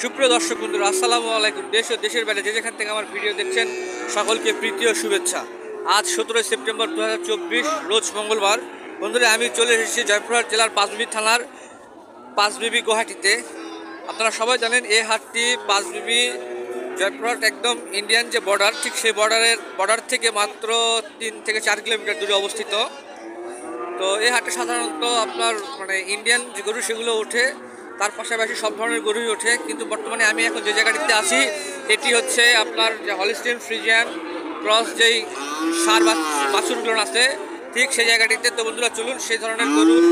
সুপ্রিয় দর্শক বন্ধুরা, আসসালামু আলাইকুম। দেশ ও দেশের বাইরে যে যেখান থেকে আমার ভিডিও দেখছেন সকলকে প্রীতি ও শুভেচ্ছা। আজ 17 সেপ্টেম্বর 2024, রোজ মঙ্গলবার। বন্ধুরা, আমি চলে এসেছি জয়পুরহাট জেলার পাঁচবিবি থানার পাঁচবিবি গুয়াহাটিতে। আপনারা সবাই জানেন এই হাটটি পাঁচবিবি জয়পুরহাট একদম ইন্ডিয়ান যে বর্ডার, ঠিক সেই বর্ডার থেকে মাত্র 3 থেকে 4 কিলোমিটার দূরে অবস্থিত। তো এই হাটে সাধারণত আপনার ইন্ডিয়ান যে গরু সেগুলো ওঠে, তার পাশাপাশি সব ধরনের গরুই ওঠে। কিন্তু বর্তমানে আমি এখন যে জায়গাটিতে আছি এটি হচ্ছে আপনার যে হলিস্টিন ফ্রিজিয়ান ক্রস যেই সার বাছুরগুলো আছে, ঠিক সেই জায়গাটিতে। তো বন্ধুরা, চলুন সেই ধরনের গরুর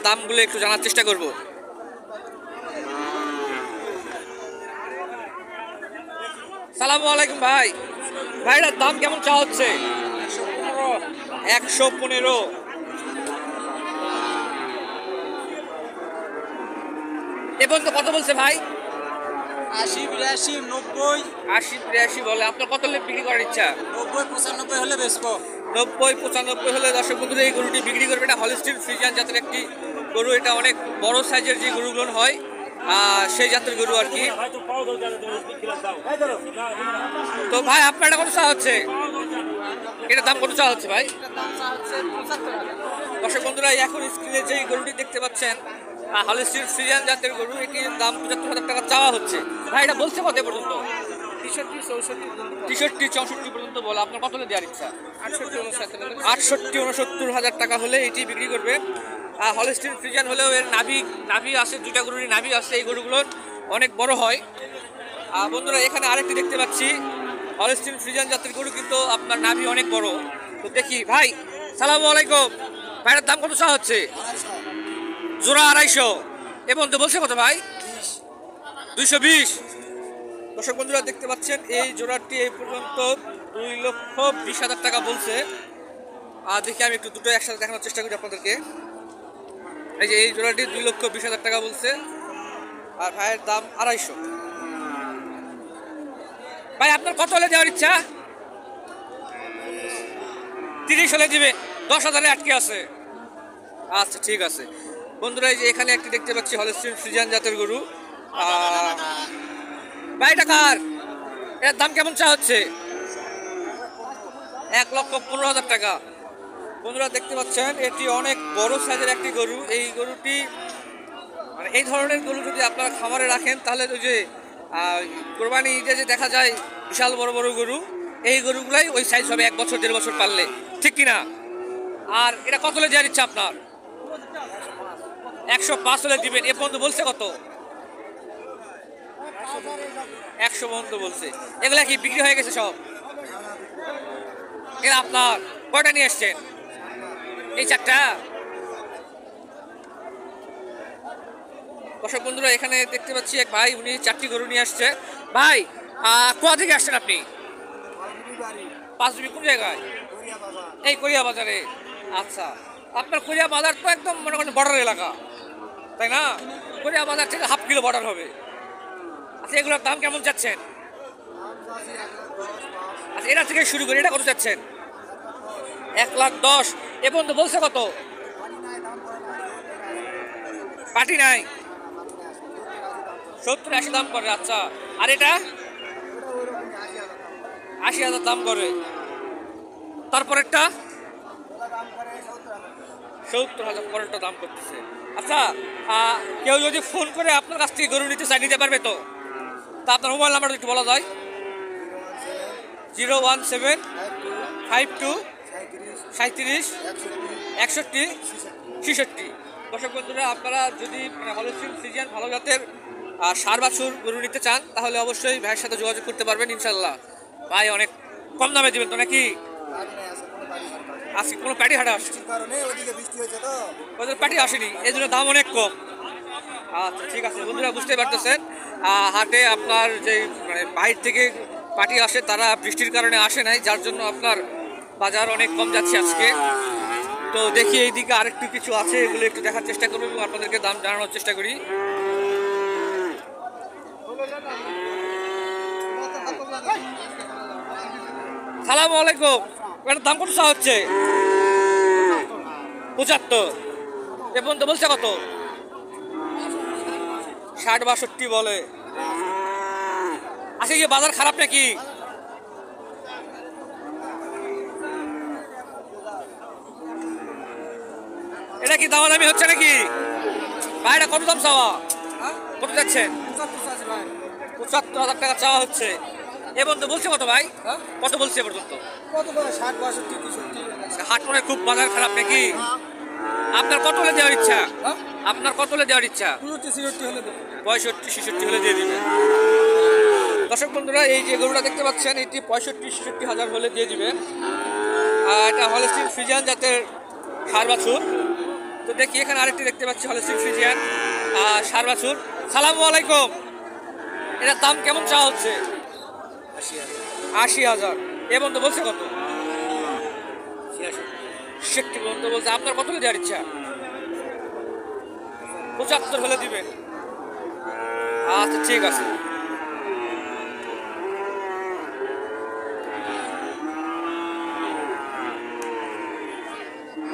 দামগুলো একটু জানার চেষ্টা করব। সালামু আলাইকুম ভাই। ভাইটার দাম কেমন চা হচ্ছে? 115। এবং তো কত বলছে ভাই? 80, 82, 90, 80, 82 বলে। আপনার কত হলে বিক্রি করার ইচ্ছা? 90, 95 হলে বেচবো। 90, 95 হলে দর্শক বন্ধুরা এই গরুটি বিক্রি করবে। এটা হলিস্টিন ফ্রিজিয়ান জাতের একটি গরু। এটা অনেক বড় সাইজের যে গরুগুলো হয় সেই জাতের গরু আর কি। তো ভাই আপনার এটা কত চা হচ্ছে? এটার দাম কত চা হচ্ছে ভাই? দর্শক বন্ধুরা, এখন স্ক্রিনে যে গরুটি দেখতে পাচ্ছেন হলিস্টিন ফ্রিজিয়ান জাতের গরু, এটির দাম 75,000 টাকা চাওয়া হচ্ছে। ভাই এটা বলছে কত পর্যন্ত? 63, 64 পর্যন্ত বলে। আপনার কত হলে দেওয়ার ইচ্ছা? 68, 69,000 টাকা হলে এটি বিক্রি করবে। হলিস্টিন ফ্রিজিয়ান হলেও এর নাভি আছে, দুইটা গরুরই নাভি আছে। এই গরুগুলোর অনেক বড় হয়। বন্ধুরা, এখানে আরেকটি দেখতে পাচ্ছি হলিস্টিন ফ্রিজিয়ান জাতের গরু, কিন্তু আপনার নাভি অনেক বড়। তো দেখি ভাই। সালামু আলাইকুম। ভাইয়ের দাম কত চাওয়া হচ্ছে? জোড়া 250। এবং তো বলছে কত ভাই? 220। দর্শক বন্ধুরা, দেখতে পাচ্ছেন এই জোড়াটি এই পর্যন্ত 2,20,000 টাকা বলছে। আর দেখি আমি একটু দুটো একসাথে দেখানোর চেষ্টা করি আপনাদেরকে। এই যে এই জোড়াটি 2,20,000 টাকা বলছে, আর ভাইয়ের দাম 250। ভাই আপনার কত হলে দেওয়ার ইচ্ছা? 30 হলে দিবে। 10,000-এ আটকে আছে। আচ্ছা, ঠিক আছে। বন্ধুরা, এই যে এখানে একটি দেখতে পাচ্ছি হলিস্টিন ফ্রিজিয়ান জাতের গরু। ভাই টাকার এর দাম কেমন চা হচ্ছে? 1,15,000 টাকা। বন্ধুরা, দেখতে পাচ্ছেন এটি অনেক বড় সাইজের একটি গরু। এই গরুটি এই ধরনের গরু যদি আপনারা খামারে রাখেন, তাহলে ওই যে কোরবানি ঈদে যে দেখা যায় বিশাল বড় বড় গরু, এই গরুগুলাই ওই সাইজ হবে 1 বছর 1.5 বছর পারলে, ঠিক কিনা? আর এটা কত হলে দেওয়ার ইচ্ছা আপনার? 105 হলে দিবেন। এ পর্যন্ত বলছে কত? 100 পর্যন্ত বলছে। এগুলা কি বিক্রি হয়ে গেছে সব? এরা আপনার কয়টা নিয়ে এসছেন? এই 4টা। দর্শক বন্ধুরা, এখানে দেখতে পাচ্ছি এক ভাই, উনি 4টি গরু নিয়ে আসছে। ভাই কোথা থেকে আসছেন আপনি? পাঁচবিবি কোন জায়গায়? এই কোরিয়া বাজারে। আচ্ছা, আপনার কোরিয়া বাজার তো একদম মনে করেন বর্ডার এলাকা, তাই না? কোরিয়া বাজার থেকে হাফ কিলো বর্ডার হবে। আচ্ছা, এগুলোর দাম কেমন যাচ্ছেন? আচ্ছা, এটা থেকে শুরু করি। এটা কত যাচ্ছেন? 1,10,000। এ পর্যন্ত বলছে কত? পার্টি নাই। 70-80 দাম করে। আচ্ছা, আর এটা 80,000 দাম করে। তারপরেরটা 70,000 পরেরটা দাম করতেছে। আচ্ছা, কেউ যদি ফোন করে আপনার কাছ থেকে গরু নিতে চায়, নিতে পারবে তো? তা আপনার মোবাইল নাম্বার একটু বলা যায়। 017 52 37 61 66। দর্শক বন্ধুরা, আপনারা যদি হলিস্টিন ফ্রিজিয়ান ভালো জাতের সার বাছুর গরু নিতে চান, তাহলে অবশ্যই ভাইয়ের সাথে যোগাযোগ করতে পারবেন ইনশাল্লাহ। ভাই অনেক কম দামে দিবেন তো নাকি? আজকে কোনো প্যাটি হাটে আসছে, ওদের প্যাটি আসেনি, এই জন্য দাম অনেক কম। আচ্ছা, ঠিক আছে। বন্ধুরা, বুঝতে পারতেছেন হাটে আপনার যে বাইরে থেকে পার্টি আসে, তারা বৃষ্টির কারণে আসে নাই, যার জন্য আপনার বাজার অনেক কম যাচ্ছে আজকে। তো দেখি এইদিকে আরেকটু কিছু আছে, এগুলো একটু দেখার চেষ্টা করবো এবং আপনাদেরকে দাম জানানোর চেষ্টা করি। সালামু আলাইকুম। এটার দাম কত চা হচ্ছে? 75। এ পর্যন্ত বলছে কত? 60-62 বলে। আজকে কি বাজার খারাপ নাকি? এটা কি দামাদামি হচ্ছে নাকি ভাই? এটা কত দাম চাওয়া? কত যাচ্ছে? 75,000 টাকা চাওয়া হচ্ছে। এ পর্যন্ত বলছে কত ভাই? কত বলছে এ পর্যন্ত? কত করে 60 62 63 হাট মনে হয় খুব বাজার খারাপ নাকি? আপনার কত হলে দেওয়ার ইচ্ছা? আপনার কত হলে দেওয়ার ইচ্ছা? 65 হলে দেব। 65-66 হলে দিয়ে দিবেন। দর্শক বন্ধুরা, এই যে গরুটা দেখতে পাচ্ছেন এটি 65-66 হাজার হলে দিয়ে দিবেন। আর এটা হলস্টিন ফ্রিজিয়ান জাতের ষাঁড় বাছুর। তো দেখি এখানে আরেকটি দেখতে পাচ্ছি হলস্টিন ফ্রিজিয়ান ষাঁড় বাছুর। সালামু আলাইকুম। এটার দাম কেমন চাওয়া হচ্ছে? 80,000। এ পর্যন্ত বলছে কত? 66 পর্যন্ত বলছে। আপনার কত হলে দেওয়ার ইচ্ছা? 75 হলে দিবেন। আচ্ছা ঠিক আছে।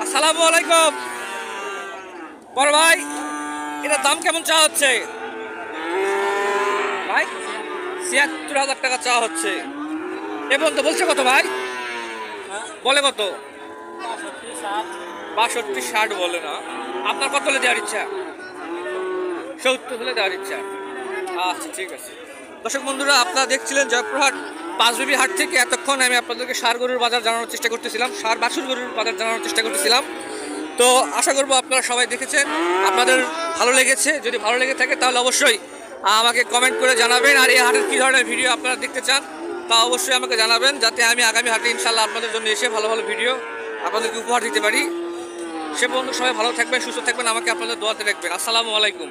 আসসালামু আলাইকুম বড় ভাই, এটার দাম কেমন চাওয়া হচ্ছে ভাই? 76,000 টাকা চাওয়া হচ্ছে। এ পর্যন্ত বলছে কত ভাই? বলে কত? 65-60 বলে না। আপনার কত হলে দেওয়ার ইচ্ছা? 70 হলে দেওয়ার ইচ্ছা। আচ্ছা ঠিক আছে। দর্শক বন্ধুরা, আপনারা দেখছিলেন জয়পুরহাট পাঁচবিবি হাট থেকে। এতক্ষণ আমি আপনাদেরকে ষাঁড় গরুর বাজার জানানোর চেষ্টা করতেছিলাম, ষাঁড় বাছুর গরুর বাজার জানানোর চেষ্টা করতেছিলাম। তো আশা করবো আপনারা সবাই দেখেছেন, আপনাদের ভালো লেগেছে। যদি ভালো লেগে থাকে তাহলে অবশ্যই আমাকে কমেন্ট করে জানাবেন। আর এই হাটের কী ধরনের ভিডিও আপনারা দেখতে চান তা অবশ্যই আমাকে জানাবেন, যাতে আমি আগামী হাটে ইনশাল্লাহ আপনাদের জন্য এসে ভালো ভালো ভিডিও আপনাদেরকে উপহার দিতে পারি। সে পর্যন্ত সবাই ভালো থাকবেন, সুস্থ থাকবেন, আমাকে আপনাদের দোয়াতে রাখবেন। আসসালামু আলাইকুম।